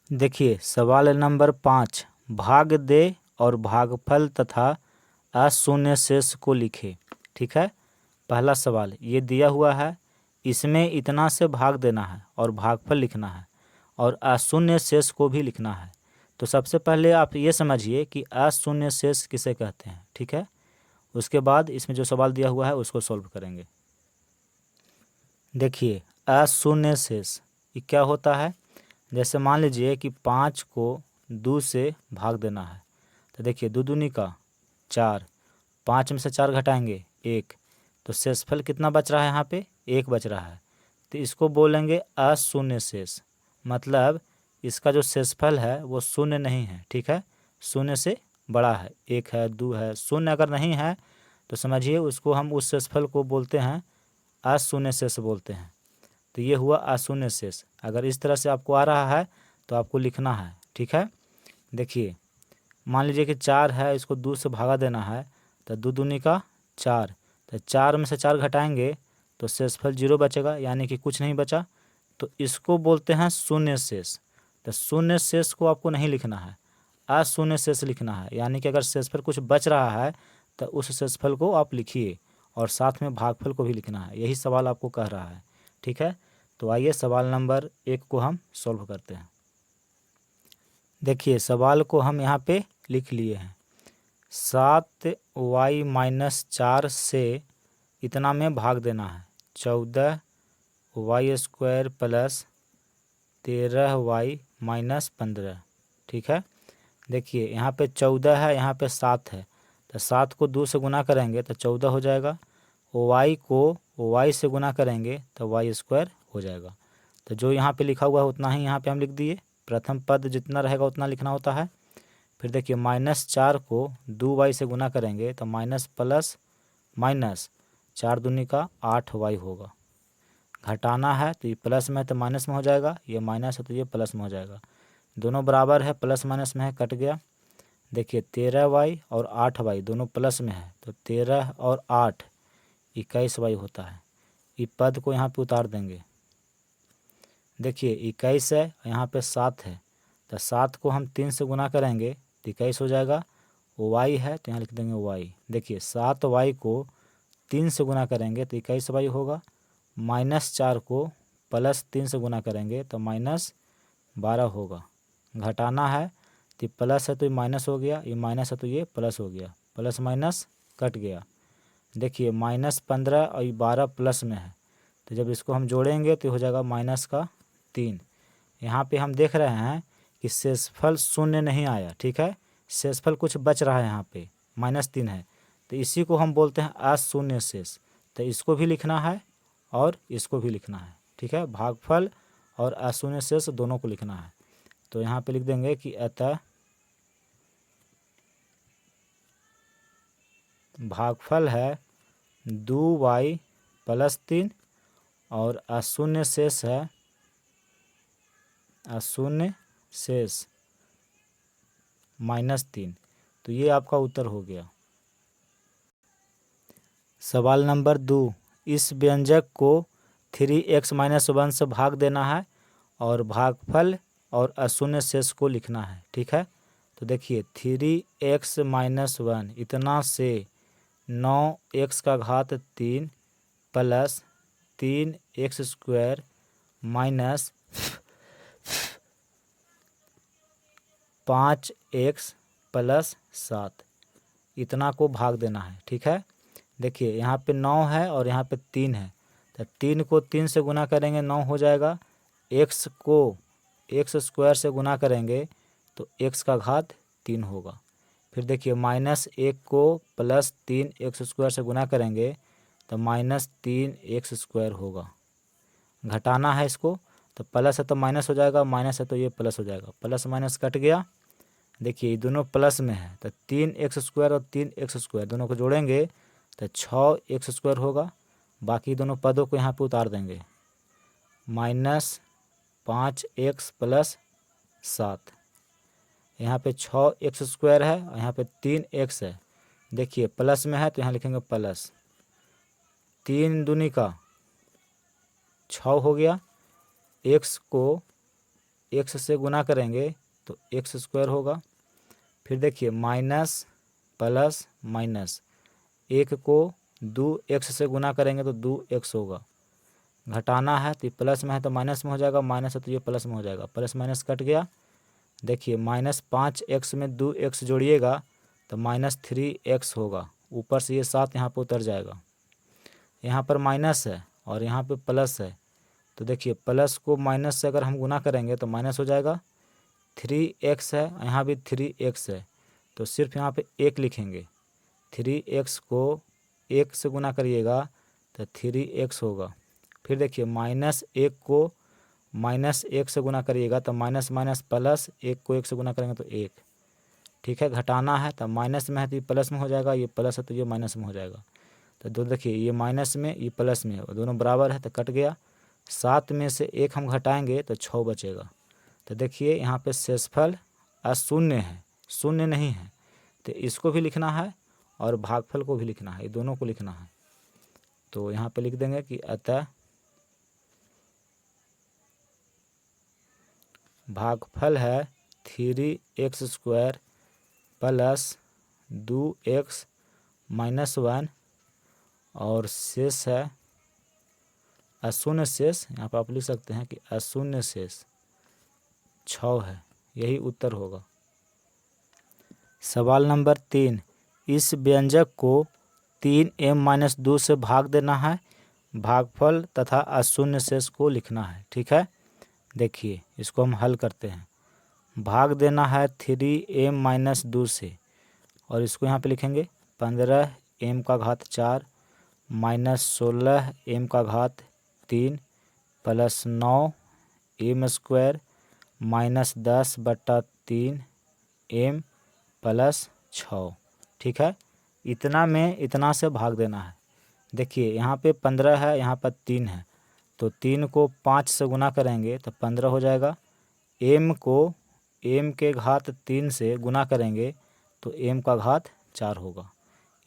देखिए सवाल नंबर 5, भाग दे और भागफल तथा अशून्य शेष को लिखे। ठीक है, पहला सवाल ये दिया हुआ है, इसमें इतना से भाग देना है और भागफल लिखना है और अशून्य शेष को भी लिखना है। तो सबसे पहले आप ये समझिए कि अशून्य शेष किसे कहते हैं। ठीक है, उसके बाद इसमें जो सवाल दिया हुआ है उसको सॉल्व करेंगे। देखिए अशून्य शेष ये क्या होता है। जैसे मान लीजिए कि 5 को 2 से भाग देना है, तो देखिए 2 दूनी का 4, 5 में से 4 घटाएंगे 1, तो शेषफल कितना बच रहा है, यहाँ पे 1 बच रहा है। तो इसको बोलेंगे अशून्य शेष, मतलब इसका जो शेषफल है वो शून्य नहीं है। ठीक है, शून्य से बड़ा है, 1 है 2 है, शून्य अगर नहीं है तो समझिए उसको हम उस शेषफल को बोलते हैं अशून्य शेष बोलते हैं। तो ये हुआ अशून्य शेष। अगर इस तरह से आपको आ रहा है तो आपको लिखना है। ठीक है, देखिए मान लीजिए कि 4 है, इसको 2 से भागा देना है, तो 2 दूनी का 4, तो 4 में से 4 घटाएंगे तो शेषफल 0 बचेगा, यानी कि कुछ नहीं बचा। तो इसको बोलते हैं शून्य शेष। तो शून्य शेष को आपको नहीं लिखना है, अशून्य शेष लिखना है, यानी कि अगर शेषफल कुछ बच रहा है तो उस शेषफल को आप लिखिए और साथ में भागफल को भी लिखना है। यही सवाल आपको कह रहा है। ठीक है, तो आइए सवाल नंबर 1 को हम सॉल्व करते हैं। देखिए सवाल को हम यहाँ पे लिख लिए हैं, 7y-4 से इतना में भाग देना है, 14y² प्लस 13y-15। ठीक है, देखिए यहाँ पे 14 है, यहाँ पे 7 है, तो 7 को 2 से गुना करेंगे तो 14 हो जाएगा। y को y से गुना करेंगे तो y² हो जाएगा। तो जो यहाँ पे लिखा हुआ है उतना ही यहाँ पे हम लिख दिए। प्रथम पद जितना रहेगा उतना लिखना होता है। फिर देखिए -4 को 2y से गुना करेंगे तो माइनस प्लस माइनस 4 दूनी का 8y होगा। घटाना है तो ये प्लस में है तो माइनस में हो जाएगा, ये माइनस है तो ये प्लस में हो जाएगा। दोनों बराबर है, प्लस माइनस में है, कट गया। देखिए 13y और 8y दोनों प्लस में है, तो 13 और 8 21y होता है। ये पद को यहाँ पे उतार देंगे। देखिए 21 है, यहाँ पे 7 है, तो 7 को हम 3 से गुना करेंगे तो 21 हो जाएगा। y है तो यहाँ लिख देंगे y। देखिए 7y को 3 से गुना करेंगे तो 21y होगा। -4 को प्लस 3 से गुना करेंगे तो -12 होगा। घटाना है तो प्लस है तो ये माइनस हो गया, ये माइनस है तो ये प्लस हो गया, प्लस माइनस कट गया। देखिए -15 और ये 12 प्लस में है, तो जब इसको हम जोड़ेंगे तो हो जाएगा -3। यहाँ पे हम देख रहे हैं कि शेषफल शून्य नहीं आया। ठीक है, शेषफल कुछ बच रहा है, यहाँ पे -3 है, तो इसी को हम बोलते हैं अशून्य शेष। तो इसको भी लिखना है और इसको भी लिखना है। ठीक है, भागफल और अशून्य शेष दोनों को लिखना है। तो यहाँ पे लिख देंगे कि अतः भागफल है 2y + 3 और अशून्य शेष है -3। तो ये आपका उत्तर हो गया। सवाल नंबर 2, इस व्यंजक को 3x - 1 से भाग देना है और भागफल और अशून्य शेष को लिखना है। ठीक है, तो देखिए 3x - 1 इतना से 9x³ plus 3x² minus 5x + 7 इतना को भाग देना है। ठीक है, देखिए यहाँ पे 9 है और यहाँ पे 3 है, तो 3 को 3 से गुना करेंगे 9 हो जाएगा। x को x² से गुना करेंगे तो x³ होगा। फिर देखिए -1 को +3x² से गुना करेंगे तो -3x² होगा। घटाना है इसको, तो प्लस है तो माइनस हो जाएगा, माइनस है तो ये प्लस हो जाएगा, प्लस माइनस कट गया। देखिए ये दोनों प्लस में है, तो 3x² और 3x² दोनों को जोड़ेंगे तो 6x² होगा। बाकी दोनों पदों को यहाँ पे उतार देंगे, -5x + 7। यहाँ पे 6x² है और यहाँ पे 3x है। देखिए प्लस में है तो यहाँ लिखेंगे प्लस, 3 दूनी का 6 हो गया। x को x से गुना करेंगे तो x स्क्वायर होगा। फिर देखिए माइनस प्लस माइनस, 1 को 2x से गुना करेंगे तो 2x होगा। घटाना है तो ये प्लस में है तो माइनस में हो जाएगा, माइनस है तो ये प्लस में हो जाएगा, प्लस माइनस कट गया। देखिए -5x में 2x जोड़िएगा तो -3x होगा। ऊपर से ये 7 यहाँ पर उतर जाएगा। यहाँ पर माइनस है और यहाँ पे प्लस है, तो देखिए प्लस को माइनस से अगर हम गुना करेंगे तो माइनस हो जाएगा। 3x है, यहाँ भी 3x है, तो सिर्फ यहाँ पे 1 लिखेंगे। 3x को 1 से गुना करिएगा तो 3x होगा। फिर देखिए -1 को -1 से गुना करिएगा तो माइनस माइनस प्लस, 1 को 1 से गुना करेंगे तो 1। ठीक है, घटाना है तो माइनस में है तो ये प्लस में हो जाएगा, ये प्लस है तो ये माइनस में हो जाएगा। तो दो देखिए ये माइनस में ये प्लस में है, दोनों बराबर है तो कट गया। 7 में से 1 हम घटाएंगे तो 6 बचेगा। तो देखिए यहाँ पे शेषफल अशून्य है, शून्य नहीं है, तो इसको भी लिखना है और भागफल को भी लिखना है, ये दोनों को लिखना है। तो यहाँ पे लिख देंगे कि अतः भागफल है 3x square plus 2x minus 1 और शेष है अशून्य शेष। यहाँ पर आप लिख सकते हैं कि अशून्य शेष 6 है, यही उत्तर होगा। सवाल नंबर 3, इस व्यंजक को 3m-2 से भाग देना है, भागफल तथा अशून्य शेष को लिखना है। ठीक है, देखिए इसको हम हल करते हैं। भाग देना है 3m-2 से और इसको यहाँ पे लिखेंगे 15m⁴ minus 16m⁴ plus 9m² minus 10/3m plus 6। ठीक है, इतना में इतना से भाग देना है। देखिए यहाँ पे 15 है, यहाँ पर 3 है, तो 3 को 5 से गुना करेंगे तो 15 हो जाएगा। m को m⁴ से गुना करेंगे तो m⁴ होगा।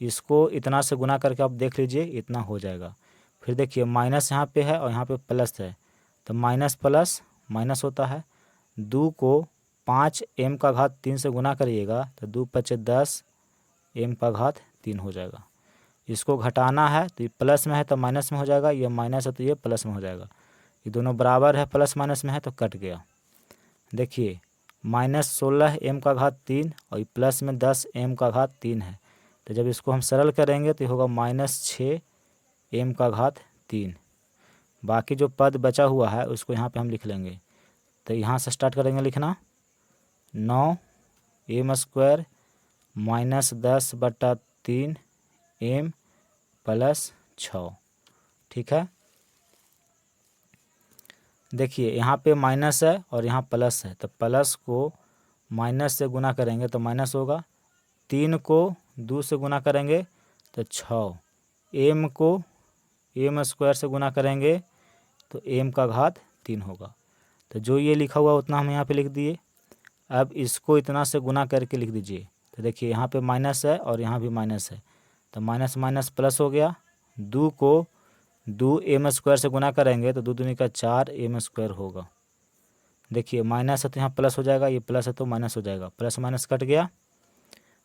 इसको इतना से गुना करके आप देख लीजिए, इतना हो जाएगा। फिर देखिए माइनस यहाँ पे है और यहाँ पे प्लस है, तो माइनस प्लस माइनस होता है। 2 को 5m⁴ से गुना करिएगा तो 2 × 5 = 10 m⁴ हो जाएगा। इसको घटाना है तो ये प्लस में है तो माइनस में हो जाएगा, ये माइनस है तो ये प्लस में हो जाएगा। ये दोनों बराबर है, प्लस माइनस में है तो कट गया। देखिए -16m⁴ और ये प्लस में 10m⁴ है, तो जब इसको हम सरल करेंगे तो ये होगा -6m⁴। बाकी जो पद बचा हुआ है उसको यहाँ पे हम लिख लेंगे। तो यहाँ से स्टार्ट करेंगे लिखना, 9m² माइनस 10/3m प्लस 6। ठीक है, देखिए यहाँ पे माइनस है और यहाँ प्लस है, तो प्लस को माइनस से गुना करेंगे तो माइनस होगा। 3 को 2 से गुना करेंगे तो 6, m को m² से गुना करेंगे तो m⁴ होगा। तो जो ये लिखा हुआ उतना हम यहाँ पे लिख दिए। अब इसको इतना से गुना करके लिख दीजिए। तो देखिए यहाँ पे माइनस है और यहाँ भी माइनस है, तो माइनस माइनस प्लस हो गया। 2 को 2m² से गुना करेंगे तो 2 दूनी का 4m² होगा। देखिए माइनस है तो यहाँ प्लस हो जाएगा, ये प्लस है तो माइनस हो जाएगा, प्लस माइनस कट गया।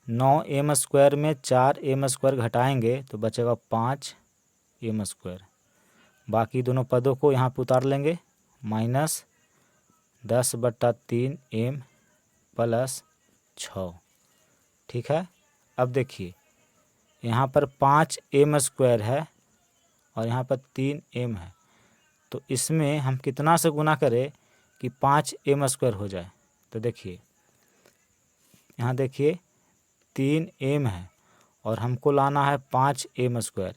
9m² में 4m² घटाएंगे तो बचेगा 5m²। बाकी दोनों पदों को यहाँ पर उतार लेंगे, माइनस 10/3m प्लस 6। ठीक है, अब देखिए यहाँ पर 5m² है और यहाँ पर 3m है, तो इसमें हम कितना से गुना करें कि 5m² हो जाए। तो देखिए यहाँ देखिए 3m है और हमको लाना है 5m²,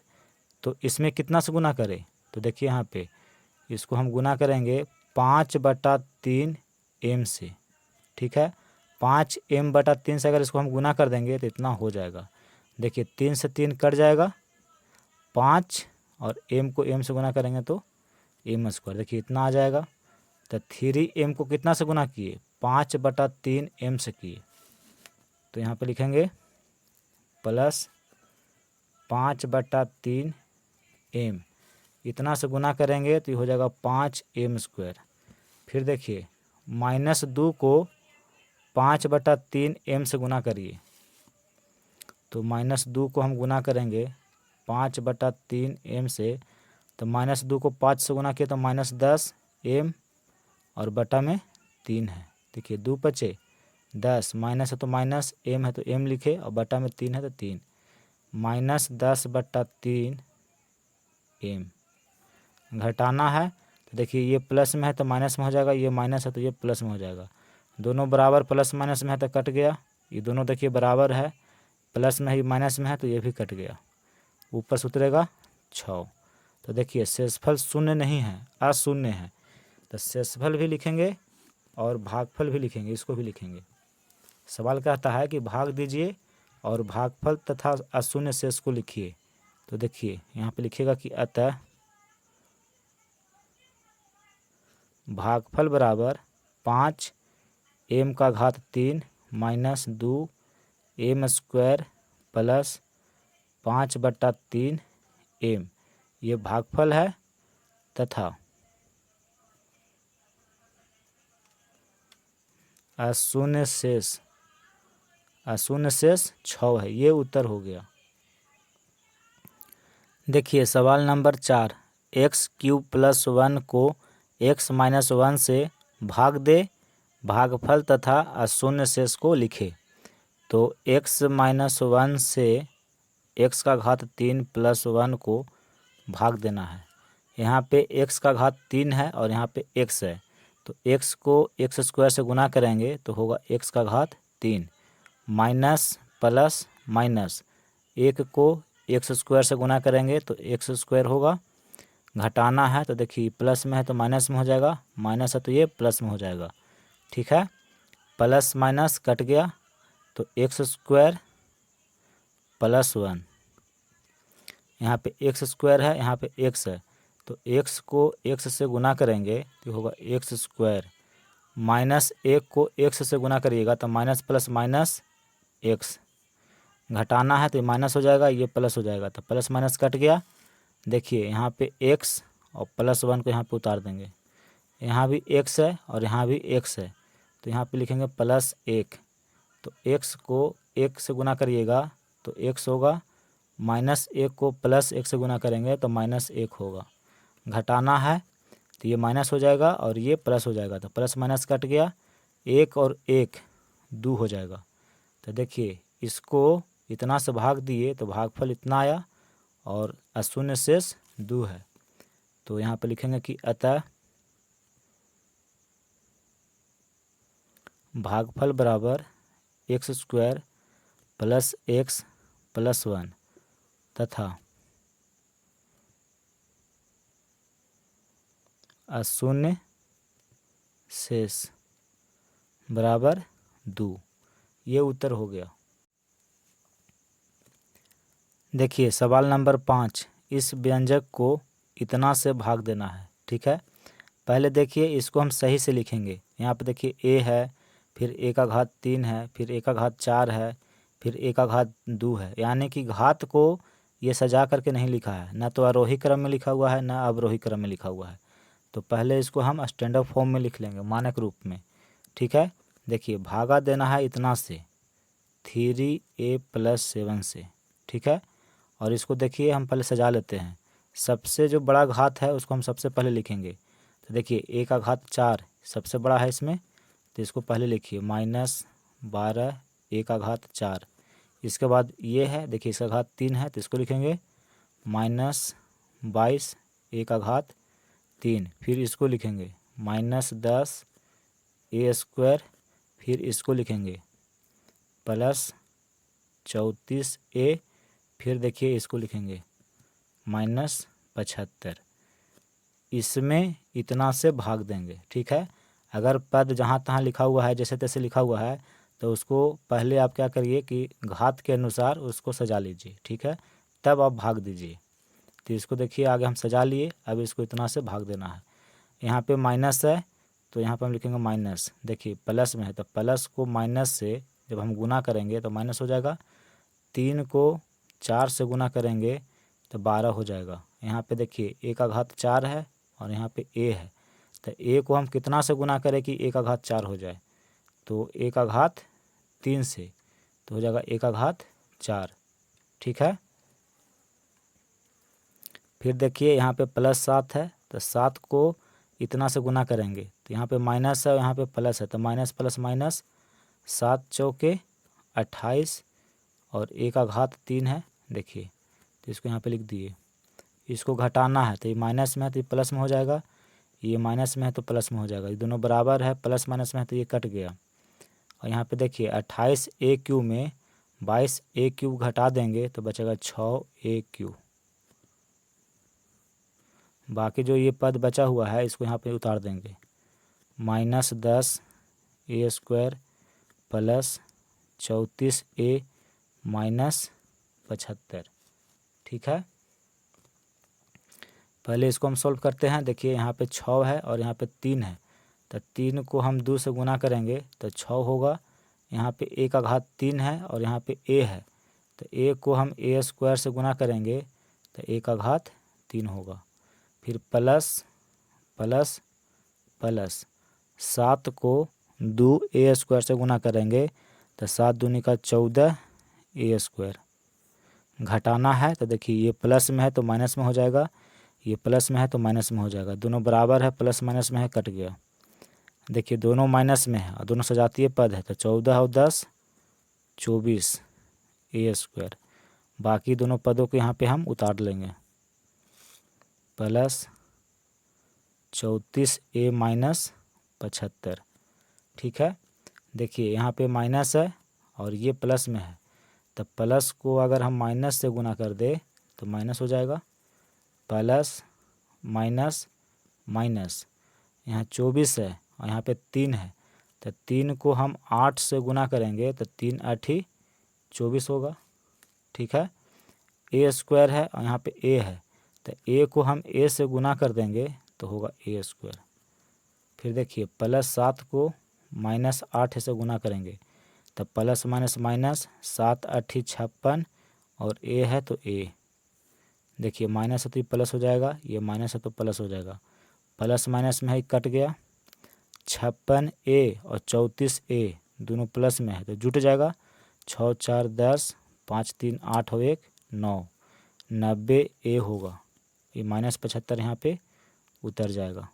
तो इसमें कितना से गुना करें। तो देखिए यहाँ पे इसको हम गुना करेंगे 5/3m से। ठीक है, 5m/3 से अगर इसको हम गुना कर देंगे तो इतना हो जाएगा। देखिए 3 से 3 कट जाएगा, 5 और m को m से गुना करेंगे तो m²। देखिए इतना आ जाएगा। तो 3m को कितना से गुना किए, 5/3m से किए, तो यहाँ पे लिखेंगे प्लस 5/3m। इतना से गुना करेंगे तो ये हो जाएगा 5m²। फिर देखिए -2 को 5/3 m से गुना करिए। तो -2 को हम गुना करेंगे 5/3 m से, तो -2 को 5 से गुना किया तो -10 m और बटा में 3 है। देखिए 2 बचे 10, माइनस है तो माइनस, m है तो m लिखे और बटा में 3 है तो 3, -10/3 m। घटाना है तो देखिए ये प्लस में है तो माइनस में हो जाएगा, ये माइनस है तो ये प्लस में हो जाएगा। दोनों बराबर प्लस माइनस में है तो कट गया। ये दोनों देखिए बराबर है, प्लस में है माइनस में है तो ये भी कट गया। ऊपर से उतरेगा 6। तो देखिए शेषफल शून्य नहीं है, अशून्य है। तो शेषफल भी लिखेंगे और भागफल भी लिखेंगे, इसको भी लिखेंगे। सवाल कहता है कि भाग दीजिए और भागफल तथा अशून्य शेष को लिखिए। तो देखिए यहाँ पे लिखिएगा कि अतः भागफल बराबर 5 m⁻³ - 2 m² प्लस 5/3 m, ये भागफल है तथा अशून्य शेष 6 है। ये उत्तर हो गया। देखिए सवाल नंबर 4, x³ + 1 को x - 1 से भाग दे, भागफल तथा अशून्य शेष को लिखे। तो x - 1 से x³ + 1 को भाग देना है। यहाँ पे x³ है और यहाँ पे x है, तो x को x² से गुना करेंगे तो होगा x³ माइनस प्लस माइनस, 1 को x² से गुना करेंगे तो x² होगा। घटाना है तो देखिए प्लस में है तो माइनस में हो जाएगा, माइनस है तो ये प्लस में हो जाएगा। ठीक है, प्लस माइनस कट गया तो x² + 1, यहाँ पे x² है, यहाँ पे x है, तो x को x से गुना करेंगे तो होगा x², -1 को x से गुना करिएगा तो माइनस प्लस माइनस x। घटाना है तो माइनस हो जाएगा, ये प्लस हो जाएगा, तो प्लस माइनस कट गया। देखिए यहाँ पे x और +1 को यहाँ पे उतार देंगे, यहाँ भी x है और यहाँ भी x है, तो यहाँ पे लिखेंगे +1। तो x को 1 से गुना करिएगा तो x होगा, -1 को +1 से गुना करेंगे तो -1 होगा। घटाना है तो ये माइनस हो जाएगा और ये प्लस हो जाएगा, तो प्लस माइनस कट गया, 1 और 1 2 हो जाएगा। तो देखिए इसको इतना से भाग दिए तो भागफल इतना आया और अशून्य शेष 2 है। तो यहाँ पे लिखेंगे कि अतः भागफल बराबर x² + x + 1 तथा अशून्य शेष बराबर 2, ये उत्तर हो गया। देखिए सवाल नंबर 5, इस व्यंजक को इतना से भाग देना है। ठीक है, पहले देखिए इसको हम सही से लिखेंगे। यहाँ पे देखिए a है, फिर a⁻³ है, फिर a⁻4 है, फिर a⁻2 है, यानी कि घात को ये सजा करके नहीं लिखा है, ना तो आरोही क्रम में लिखा हुआ है ना अवरोही क्रम में लिखा हुआ है। तो पहले इसको हम स्टैंडर्ड फॉर्म में लिख लेंगे, मानक रूप में। ठीक है, देखिए भागा देना है इतना से 3a + 7 से। ठीक है, और इसको देखिए हम पहले सजा लेते हैं। सबसे जो बड़ा घात है उसको हम सबसे पहले लिखेंगे। तो देखिए a⁻4 सबसे बड़ा है इसमें, तो इसको पहले लिखिए -12 a⁻4। इसके बाद ये है, देखिए इसका घात 3 है तो इसको लिखेंगे -22 a⁻3। फिर इसको लिखेंगे -10 a²। फिर इसको लिखेंगे +34 a। फिर देखिए इसको लिखेंगे -75। इसमें इतना से भाग देंगे। ठीक है, अगर पद जहाँ तहाँ लिखा हुआ है, जैसे तैसे लिखा हुआ है, तो उसको पहले आप क्या करिए कि घात के अनुसार उसको सजा लीजिए। ठीक है, तब आप भाग दीजिए। तो इसको देखिए आगे हम सजा लिए, अब इसको इतना से भाग देना है। यहाँ पे माइनस है तो यहाँ पे हम लिखेंगे माइनस। देखिए प्लस में है तो प्लस को माइनस से जब हम गुना करेंगे तो माइनस हो जाएगा, 3 को 4 से गुना करेंगे तो 12 हो जाएगा। यहाँ पे देखिए a⁻4 है और यहाँ पे a है, तो a को हम कितना से गुना करें कि a का घात 4 हो जाए, तो a का घात 3 से, तो हो जाएगा a का घात 4। ठीक है। फिर देखिए यहाँ पे +7 है, तो 7 को इतना से गुना करेंगे, तो यहाँ पे माइनस है, यहाँ पे प्लस है, तो माइनस प्लस माइनस, 7 चौके 28 और a का घात 3 है। देखिए, तो इसको यहाँ पे लिख दिए। इसको घटाना है, तो ये माइनस में है तो ये प्लस में हो जाएगा, ये माइनस में है तो प्लस में हो जाएगा, ये दोनों बराबर है, प्लस माइनस में है तो ये कट गया। और यहाँ पे देखिए 28a³ में 22a³ घटा देंगे तो बचेगा 6a³। बाकी जो ये पद बचा हुआ है इसको यहाँ पे उतार देंगे, -10a² प्लस 34a माइनस 75। ठीक है। पहले इसको हम सॉल्व करते हैं। देखिए यहाँ पे 6 है और यहाँ पे 3 है, तो 3 को हम 2 से गुना करेंगे तो 6 होगा। यहाँ पे a का घात 3 है और यहाँ पे a है, तो a को हम a² से गुना करेंगे तो a का घात 3 होगा। फिर प्लस प्लस प्लस 7 को 2a² से गुना करेंगे तो 7 दूनी का 14a²। घटाना है, तो देखिए ये प्लस में है तो माइनस में हो जाएगा, ये प्लस में है तो माइनस में हो जाएगा, दोनों बराबर है, प्लस माइनस में है, कट गया। देखिए दोनों माइनस में है और दोनों सजातीय पद है, तो 14 और 10 24a²। बाकी दोनों पदों को यहाँ पे हम उतार लेंगे, प्लस 34a माइनस 75। ठीक है। देखिए यहाँ पे माइनस है और ये प्लस में है, तो प्लस को अगर हम माइनस से गुना कर दे तो माइनस हो जाएगा, प्लस माइनस माइनस। यहाँ 24 है और यहाँ पे 3 है, तो 3 को हम 8 से गुना करेंगे तो 3 8 24 होगा। ठीक है। a² है और यहाँ पे a है, तो a को हम a से गुना कर देंगे तो होगा a²। फिर देखिए +7 को -8 से गुना करेंगे तो प्लस माइनस माइनस, 7 8 56 और a है तो a। देखिए माइनस है तो ये प्लस हो जाएगा, ये माइनस है तो प्लस हो जाएगा, प्लस माइनस में है कट गया। 56a और 34a दोनों प्लस में है तो जुट जाएगा, 6 4 10 5 3 8 और 1 9, 90a होगा। ये -75 यहाँ पे उतर जाएगा।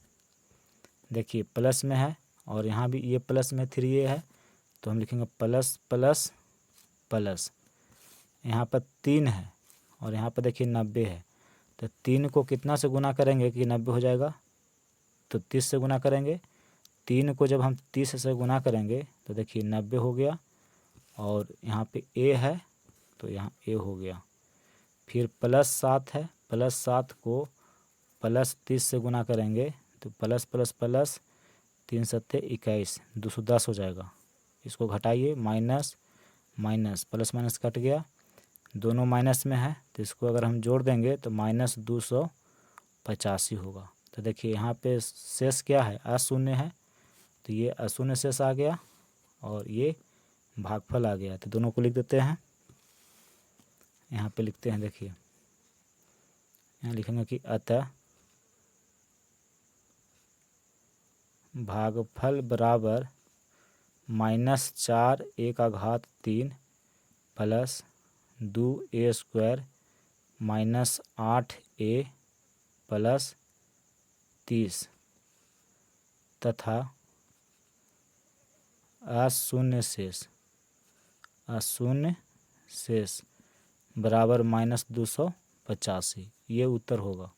देखिए प्लस में है और यहाँ भी ये प्लस में 3a है, तो हम लिखेंगे प्लस प्लस प्लस। यहाँ पर 3 है और यहाँ पर देखिए 90 है, तो 3 को कितना से गुना करेंगे कि 90 हो जाएगा, तो 30 से गुना करेंगे। 3 को जब हम 30 से गुना करेंगे तो देखिए 90 हो गया और यहाँ पे a है तो यहाँ a हो गया। फिर +7 है, +7 को +30 से गुना करेंगे तो प्लस प्लस प्लस 3 7 21 210 हो जाएगा। इसको घटाइए, minus minus, plus minus cut गया, दोनों माइनस में है तो इसको अगर हम जोड़ देंगे तो -285 होगा। तो देखिए यहाँ पे शेष क्या है, अशून्य है, तो ये अशून्य शेष आ गया और ये भागफल आ गया। तो दोनों को लिख देते हैं, यहाँ पे लिखते हैं। देखिए यहाँ लिखेंगे कि अतः भागफल बराबर -4a का घात 3 प्लस 2a² -8a प्लस 30 तथा अशून्य शेष बराबर -285। ये उत्तर होगा।